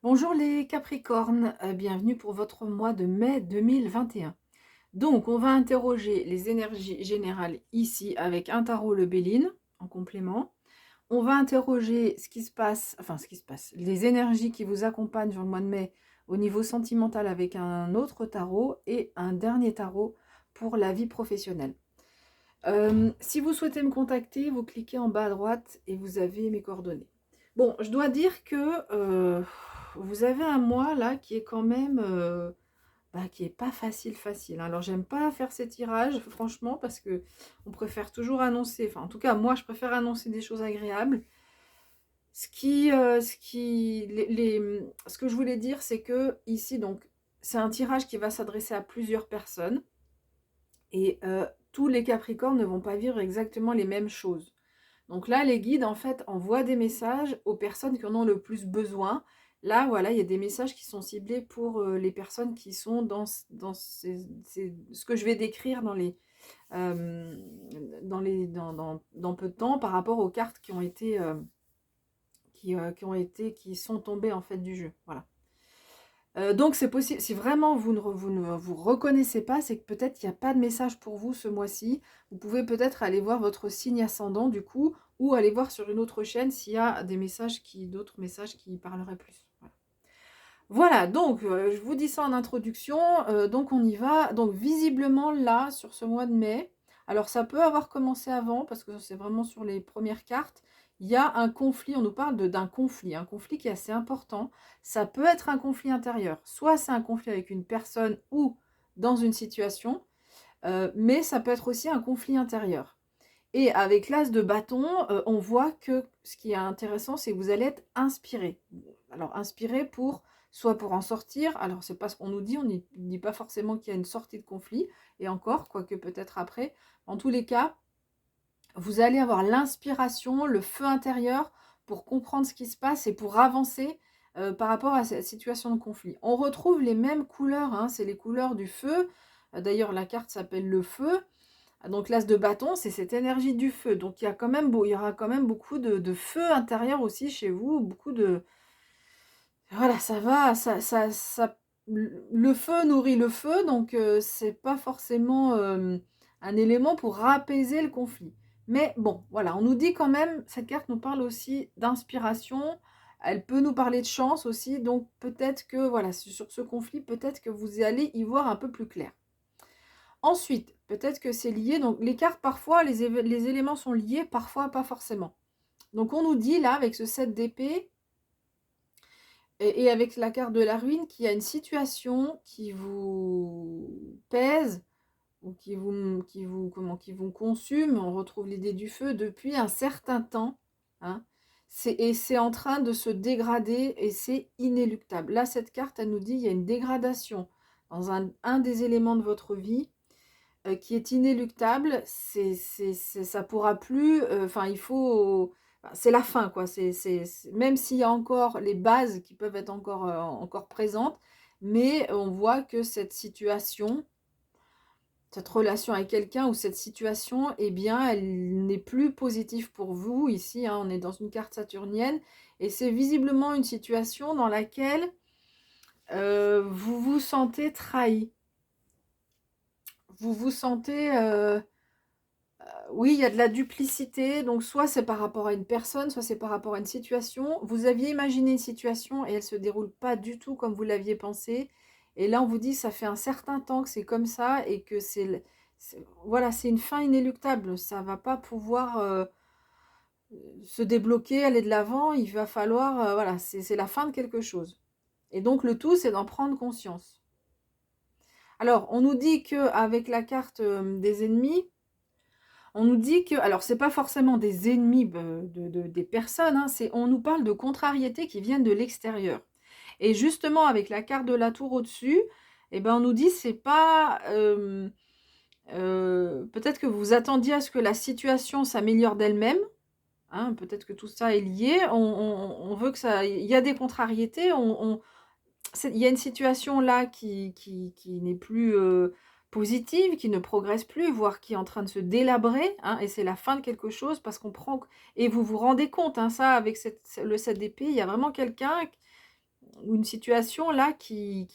Bonjour les Capricornes, bienvenue pour votre mois de mai 2021. Donc, on va interroger les énergies générales ici avec un tarot le Béline en complément. On va interroger ce qui se passe, les énergies qui vous accompagnent sur le mois de mai au niveau sentimental avec un autre tarot et un dernier tarot pour la vie professionnelle. Si vous souhaitez me contacter, vous cliquez en bas à droite et vous avez mes coordonnées. Bon, je dois dire que vous avez un mois là qui est quand même qui est pas facile. Alors j'aime pas faire ces tirages, franchement, parce que on préfère toujours annoncer, enfin en tout cas moi je préfère annoncer des choses agréables. Ce que je voulais dire, c'est que ici donc c'est un tirage qui va s'adresser à plusieurs personnes. Et tous les Capricornes ne vont pas vivre exactement les mêmes choses. Donc là, les guides, en fait, envoient des messages aux personnes qui en ont le plus besoin. Là, voilà, il y a des messages qui sont ciblés pour les personnes qui sont ce que je vais décrire euh, dans peu de temps par rapport aux cartes qui ont été, qui sont tombées en fait du jeu. Voilà. Donc c'est possible, si vraiment vous ne vous reconnaissez pas, c'est que peut-être il n'y a pas de message pour vous ce mois-ci. Vous pouvez peut-être aller voir votre signe ascendant du coup, ou aller voir sur une autre chaîne s'il y a d'autres messages qui parleraient plus. Voilà, donc je vous dis ça en introduction, donc on y va. Donc visiblement là, sur ce mois de mai, alors ça peut avoir commencé avant, parce que c'est vraiment sur les premières cartes, il y a un conflit, on nous parle d'un conflit, un conflit qui est assez important. Ça peut être un conflit intérieur, soit c'est un conflit avec une personne ou dans une situation, mais ça peut être aussi un conflit intérieur. Et avec l'as de bâton, on voit que ce qui est intéressant, c'est que vous allez être inspiré. Alors inspiré soit pour en sortir, alors c'est pas ce qu'on nous dit, on ne dit pas forcément qu'il y a une sortie de conflit, et encore, quoique peut-être après. En tous les cas, vous allez avoir l'inspiration, le feu intérieur pour comprendre ce qui se passe et pour avancer par rapport à cette situation de conflit. On retrouve les mêmes couleurs, hein, c'est les couleurs du feu. D'ailleurs, la carte s'appelle le feu. Donc l'as de bâton, c'est cette énergie du feu. Donc il y aura quand même beaucoup de feu intérieur aussi chez vous, beaucoup de... Voilà, ça va, le feu nourrit le feu, donc c'est pas forcément un élément pour apaiser le conflit. Mais bon, voilà, on nous dit quand même, cette carte nous parle aussi d'inspiration, elle peut nous parler de chance aussi, donc peut-être que, voilà, sur ce conflit, peut-être que vous allez y voir un peu plus clair. Ensuite, peut-être que c'est lié, donc les cartes, parfois, les éléments sont liés, parfois pas forcément. Donc on nous dit là, avec ce 7 d'épée, et avec la carte de la ruine, qu'il y a une situation qui vous pèse, ou qui vous consume, on retrouve l'idée du feu, depuis un certain temps, hein, et c'est en train de se dégrader, et c'est inéluctable. Là, cette carte, elle nous dit, il y a une dégradation dans un des éléments de votre vie, qui est inéluctable, ça pourra plus, enfin il faut, c'est la fin quoi, même s'il y a encore les bases qui peuvent être encore présentes, mais on voit que cette relation avec quelqu'un ou cette situation, eh bien elle n'est plus positive pour vous ici, hein, on est dans une carte saturnienne, et c'est visiblement une situation dans laquelle vous vous sentez trahi. Vous vous sentez, oui, il y a de la duplicité, donc soit c'est par rapport à une personne, soit c'est par rapport à une situation. Vous aviez imaginé une situation et elle se déroule pas du tout comme vous l'aviez pensé. Et là, on vous dit, ça fait un certain temps que c'est comme ça et que voilà, c'est une fin inéluctable. Ça va pas pouvoir se débloquer, aller de l'avant. Il va falloir, voilà, c'est la fin de quelque chose. Et donc le tout, c'est d'en prendre conscience. Alors, on nous dit que avec la carte des ennemis, on nous dit que, alors c'est pas forcément des ennemis des personnes, hein, on nous parle de contrariétés qui viennent de l'extérieur. Et justement, avec la carte de la tour au-dessus, eh ben, on nous dit c'est pas... peut-être que vous attendiez à ce que la situation s'améliore d'elle-même, hein, peut-être que tout ça est lié, on veut que ça... Il y a des contrariétés, il y a une situation là qui n'est plus positive, qui ne progresse plus, voire qui est en train de se délabrer, hein, et c'est la fin de quelque chose parce qu'on prend... Et vous vous rendez compte, hein, ça, avec le 7 d'épée, il y a vraiment quelqu'un une situation là qui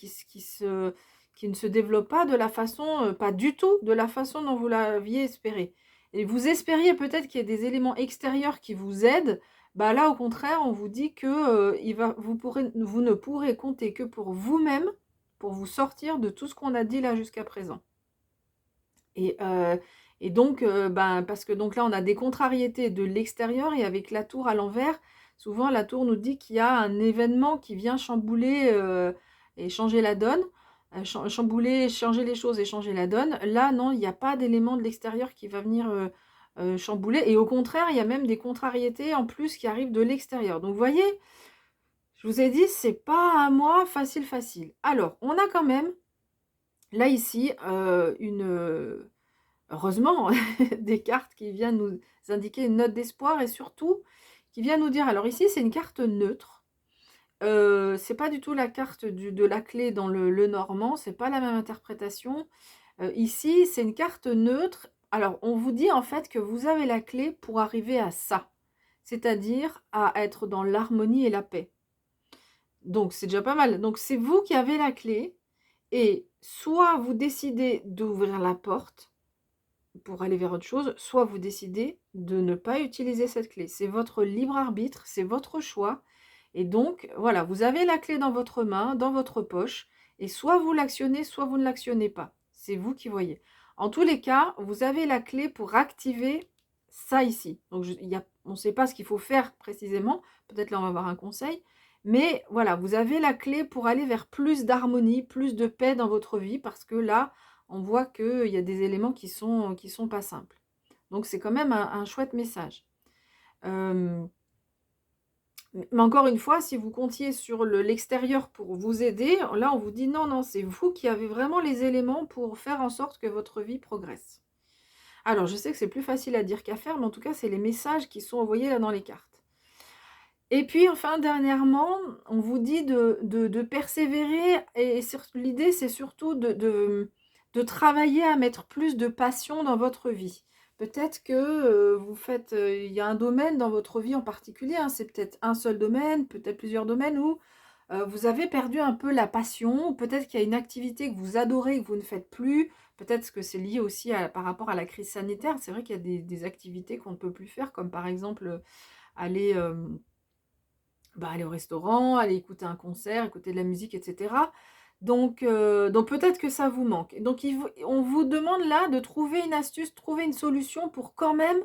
ne se développe pas de la façon, pas du tout de la façon dont vous l'aviez espéré. Et vous espériez peut-être qu'il y ait des éléments extérieurs qui vous aident. Bah là, au contraire, on vous dit que vous ne pourrez compter que pour vous-même, pour vous sortir de tout ce qu'on a dit là jusqu'à présent. Et, donc, ben, parce que donc là, on a des contrariétés de l'extérieur et avec la tour à l'envers, souvent la tour nous dit qu'il y a un événement qui vient chambouler et changer la donne, chambouler, changer les choses et changer la donne. Là, non, il n'y a pas d'élément de l'extérieur qui va venir chambouler. Et au contraire, il y a même des contrariétés en plus qui arrivent de l'extérieur. Donc, vous voyez, je vous ai dit, c'est pas un mois facile, facile. Alors, on a quand même, là, ici, heureusement, des cartes qui viennent nous indiquer une note d'espoir et surtout qui vient nous dire, alors ici c'est une carte neutre, c'est pas du tout la carte de la clé dans le normand, c'est pas la même interprétation. Ici c'est une carte neutre, alors on vous dit en fait que vous avez la clé pour arriver à ça, c'est-à-dire à être dans l'harmonie et la paix. Donc c'est déjà pas mal, donc c'est vous qui avez la clé et soit vous décidez d'ouvrir la porte pour aller vers autre chose, soit vous décidez de ne pas utiliser cette clé. C'est votre libre arbitre, c'est votre choix. Et donc, voilà, vous avez la clé dans votre main, dans votre poche, et soit vous l'actionnez, soit vous ne l'actionnez pas. C'est vous qui voyez. En tous les cas, vous avez la clé pour activer ça ici. Donc, on ne sait pas ce qu'il faut faire précisément. Peut-être là, on va avoir un conseil. Mais voilà, vous avez la clé pour aller vers plus d'harmonie, plus de paix dans votre vie, parce que là, on voit qu'il y a des éléments qui sont pas simples. Donc c'est quand même un chouette message. Mais encore une fois, si vous comptiez sur l'extérieur pour vous aider, là on vous dit non, non, c'est vous qui avez vraiment les éléments pour faire en sorte que votre vie progresse. Alors je sais que c'est plus facile à dire qu'à faire, mais en tout cas c'est les messages qui sont envoyés là dans les cartes. Et puis enfin dernièrement, on vous dit de persévérer et l'idée c'est surtout de travailler à mettre plus de passion dans votre vie. Peut-être que vous faites, il y a un domaine dans votre vie en particulier, hein, c'est peut-être un seul domaine, peut-être plusieurs domaines où vous avez perdu un peu la passion, peut-être qu'il y a une activité que vous adorez et que vous ne faites plus, peut-être que c'est lié aussi par rapport à la crise sanitaire. C'est vrai qu'il y a des activités qu'on ne peut plus faire, comme par exemple aller aller au restaurant, aller écouter un concert, écouter de la musique, etc. Donc peut-être que ça vous manque. Donc on vous demande là de trouver une astuce, trouver une solution pour quand même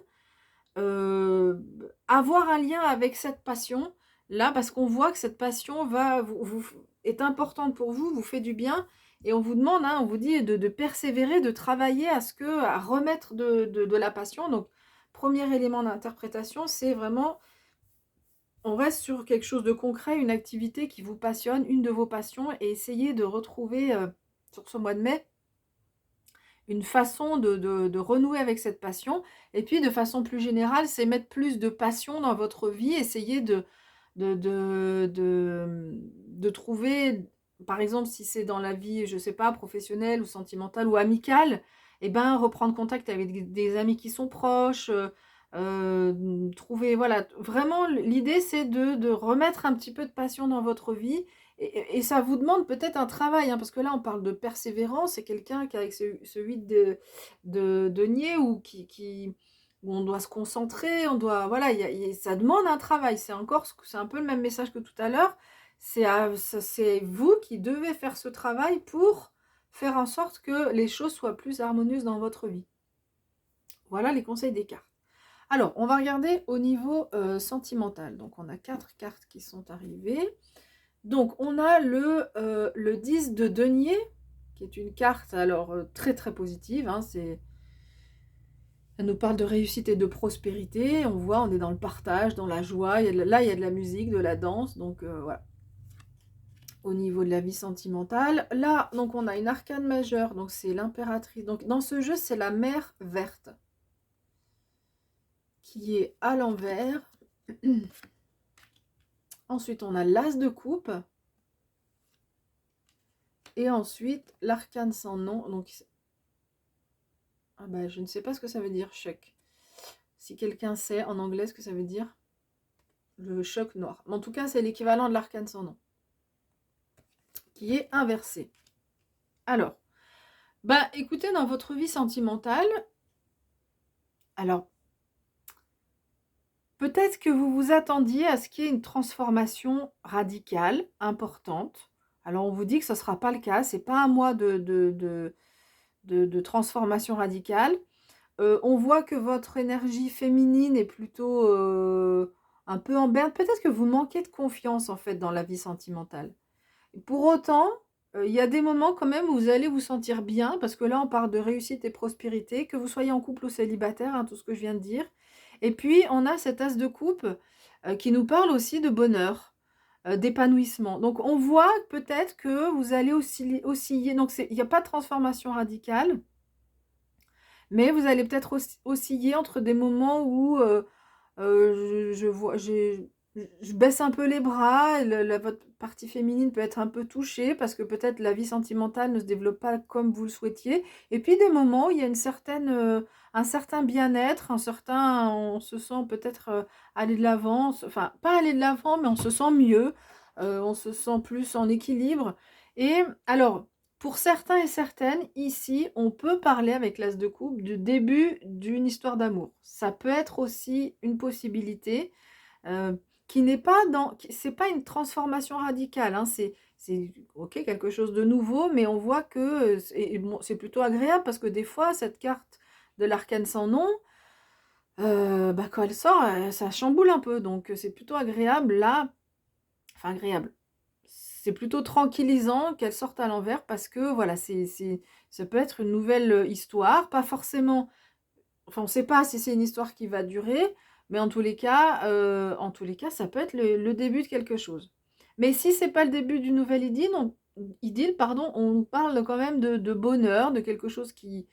avoir un lien avec cette passion là, parce qu'on voit que cette passion est importante pour vous, vous fait du bien, et on vous demande, hein, on vous dit de persévérer, de travailler à remettre de la passion. Donc premier élément d'interprétation, c'est vraiment on reste sur quelque chose de concret, une activité qui vous passionne, une de vos passions, et essayez de retrouver sur ce mois de mai une façon de renouer avec cette passion. Et puis de façon plus générale, c'est mettre plus de passion dans votre vie, essayez de trouver, par exemple si c'est dans la vie, je sais pas, professionnelle ou sentimentale ou amicale, et ben reprendre contact avec des amis qui sont proches, trouver, voilà, vraiment l'idée c'est de remettre un petit peu de passion dans votre vie, et ça vous demande peut-être un travail, hein, parce que là on parle de persévérance, c'est quelqu'un qui avec ce 8 de denier ou où on doit se concentrer, on doit, voilà, ça demande un travail, c'est un peu le même message que tout à l'heure, c'est vous qui devez faire ce travail pour faire en sorte que les choses soient plus harmonieuses dans votre vie. Voilà les conseils des cartes. Alors, on va regarder au niveau sentimental. Donc, on a 4 cartes qui sont arrivées. Donc, on a le 10 de denier, qui est une carte alors très très positive. Hein, elle nous parle de réussite et de prospérité. On voit, on est dans le partage, dans la joie. Là, il y a de la musique, de la danse. Donc, voilà. Au niveau de la vie sentimentale. Là, donc, on a une arcane majeure. Donc, c'est l'impératrice. Donc, dans ce jeu, c'est la mer verte qui est à l'envers. Ensuite, on a l'as de coupe. Et ensuite, l'arcane sans nom. Donc, je ne sais pas ce que ça veut dire, choc. Si quelqu'un sait en anglais ce que ça veut dire, le choc noir. Mais en tout cas, c'est l'équivalent de l'arcane sans nom. qui est inversé. Alors, bah écoutez, dans votre vie sentimentale, alors peut-être que vous vous attendiez à ce qu'il y ait une transformation radicale, importante. Alors on vous dit que ce ne sera pas le cas, c'est pas un mois de transformation radicale. On voit que votre énergie féminine est plutôt un peu en berne. Peut-être que vous manquez de confiance en fait dans la vie sentimentale. Pour autant, il y a des moments quand même où vous allez vous sentir bien, parce que là on parle de réussite et prospérité, que vous soyez en couple ou célibataire, hein, tout ce que je viens de dire. Et puis on a cet as de coupe qui nous parle aussi de bonheur, d'épanouissement. Donc on voit peut-être que vous allez osciller. Donc il n'y a pas de transformation radicale, mais vous allez peut-être osciller entre des moments où je baisse un peu les bras, votre partie féminine peut être un peu touchée parce que peut-être la vie sentimentale ne se développe pas comme vous le souhaitiez. Et puis des moments où il y a un certain bien-être, on se sent peut-être aller de l'avant, enfin pas aller de l'avant, mais on se sent mieux, on se sent plus en équilibre. Et alors, pour certains et certaines, ici, on peut parler avec l'as de coupe du début d'une histoire d'amour. Ça peut être aussi une possibilité qui n'est pas c'est pas une transformation radicale, hein, c'est ok, quelque chose de nouveau, mais on voit que bon, c'est plutôt agréable parce que des fois, cette carte de l'arcane sans nom, bah, quand elle sort, ça chamboule un peu, donc c'est plutôt agréable là, enfin agréable. C'est plutôt tranquillisant qu'elle sorte à l'envers parce que voilà, ça peut être une nouvelle histoire, pas forcément, enfin on ne sait pas si c'est une histoire qui va durer, mais en tous les cas, ça peut être le début de quelque chose. Mais si c'est pas le début d'une nouvelle idylle, pardon, on nous parle quand même de bonheur, de quelque chose qui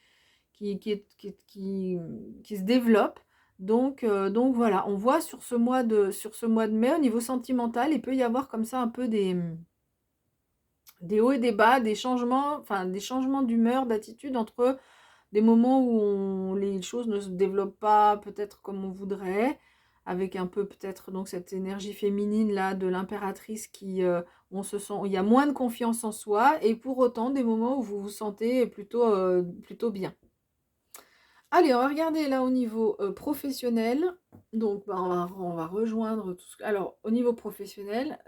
se développe. Donc voilà, on voit sur ce mois de mai, au niveau sentimental, il peut y avoir comme ça un peu des hauts et des bas, des changements d'humeur, d'attitude entre des moments où les choses ne se développent pas peut-être comme on voudrait, avec un peu peut-être donc cette énergie féminine là de l'impératrice il y a moins de confiance en soi, et pour autant des moments où vous vous sentez plutôt bien. Allez, on va regarder là au niveau professionnel. Donc bah, on va rejoindre tout ce. Alors au niveau professionnel,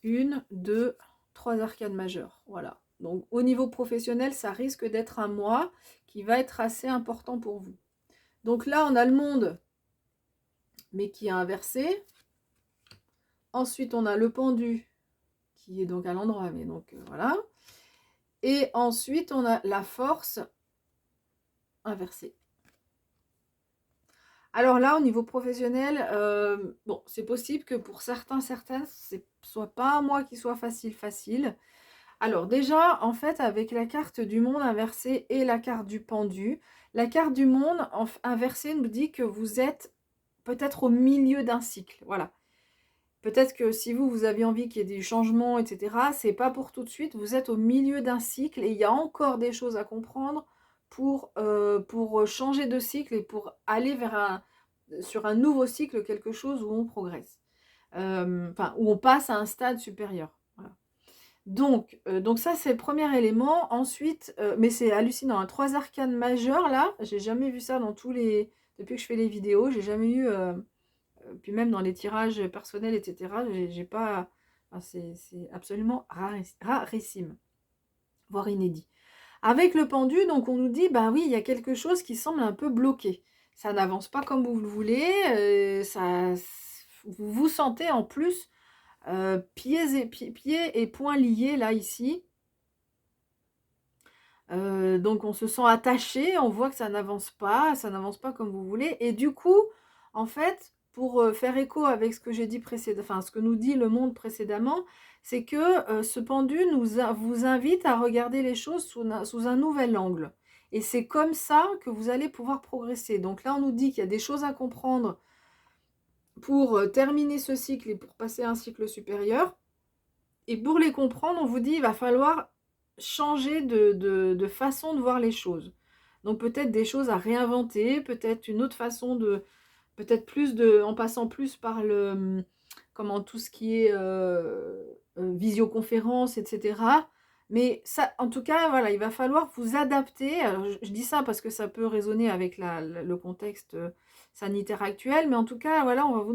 une, deux, trois arcanes majeures. Voilà. Donc au niveau professionnel, ça risque d'être un mois qui va être assez important pour vous. Donc là, on a le monde, mais qui est inversé. Ensuite, on a le pendu, qui est donc à l'endroit, mais donc voilà. Et ensuite, on a la force inversée. Alors là, au niveau professionnel, bon, c'est possible que pour certaines, ce soit pas un mois qui soit facile. Alors déjà, en fait, avec la carte du monde inversée et la carte du pendu, la carte du monde inversée nous dit que vous êtes peut-être au milieu d'un cycle. Voilà. Peut-être que si vous aviez envie qu'il y ait des changements, etc., c'est pas pour tout de suite. Vous êtes au milieu d'un cycle et il y a encore des choses à comprendre pour changer de cycle et pour aller sur un nouveau cycle, quelque chose où on progresse. Enfin, où on passe à un stade supérieur. Voilà. Donc ça, c'est le premier élément. Ensuite, mais c'est hallucinant, hein, 3 arcanes majeures, là, j'ai jamais vu ça depuis que je fais les vidéos, j'ai jamais eu, puis même dans les tirages personnels, etc., j'ai pas, enfin, c'est absolument rarissime, voire inédit. Avec le pendu, donc on nous dit, bah oui, il y a quelque chose qui semble un peu bloqué. Ça n'avance pas comme vous le voulez, vous vous sentez en plus pieds et poings liés là, ici. Donc on se sent attaché, on voit que ça n'avance pas comme vous voulez. Et du coup, en fait, pour faire écho avec ce que j'ai dit enfin ce que nous dit le monde précédemment, c'est que ce pendu vous invite à regarder les choses sous un nouvel angle. Et c'est comme ça que vous allez pouvoir progresser. Donc là, on nous dit qu'il y a des choses à comprendre pour terminer ce cycle et pour passer à un cycle supérieur. Et pour les comprendre, on vous dit qu'il va falloir changer de façon de voir les choses. Donc peut-être des choses à réinventer, peut-être une autre façon en passant plus par tout ce qui est visioconférence, etc. Mais ça, en tout cas, voilà, il va falloir vous adapter. Alors, je dis ça parce que ça peut résonner avec le contexte sanitaire actuel, mais en tout cas, voilà, on vous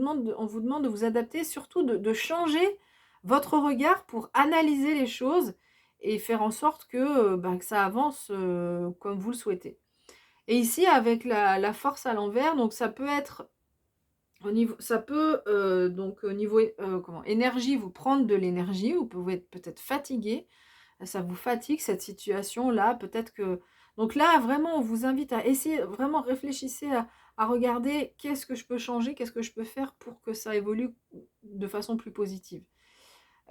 demande de vous adapter, surtout de changer votre regard pour analyser les choses et faire en sorte que ça avance comme vous le souhaitez. Et ici, avec la force à l'envers, donc ça peut être au niveau, ça peut donc au niveau comment, énergie, vous prendre de l'énergie, vous pouvez être peut-être fatigué, ça vous fatigue cette situation-là, peut-être que donc là, vraiment, on vous invite à essayer, vraiment réfléchissez à regarder qu'est-ce que je peux changer, qu'est-ce que je peux faire pour que ça évolue de façon plus positive.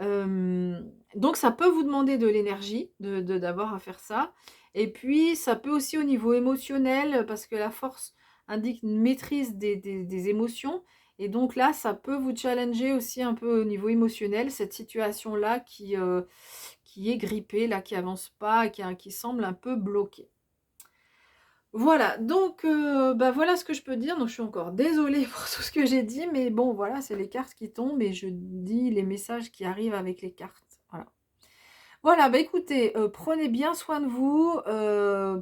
Donc ça peut vous demander de l'énergie, d'avoir à faire ça. Et puis ça peut aussi au niveau émotionnel, parce que la force indique une maîtrise des émotions. Et donc là, ça peut vous challenger aussi un peu au niveau émotionnel, cette situation-là qui est grippée, là, qui avance pas, qui semble un peu bloquée. Voilà, donc voilà ce que je peux dire. Donc je suis encore désolée pour tout ce que j'ai dit, mais bon voilà, c'est les cartes qui tombent et je dis les messages qui arrivent avec les cartes. Voilà. Voilà, bah écoutez, prenez bien soin de vous,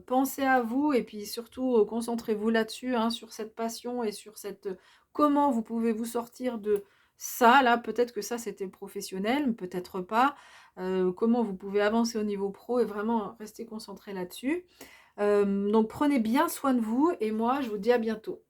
pensez à vous et puis surtout, concentrez-vous là-dessus, hein, sur cette passion et sur comment vous pouvez vous sortir de ça là. Peut-être que ça c'était professionnel, peut-être pas. Comment vous pouvez avancer au niveau pro et vraiment rester concentré là-dessus. Donc prenez bien soin de vous et moi je vous dis à bientôt.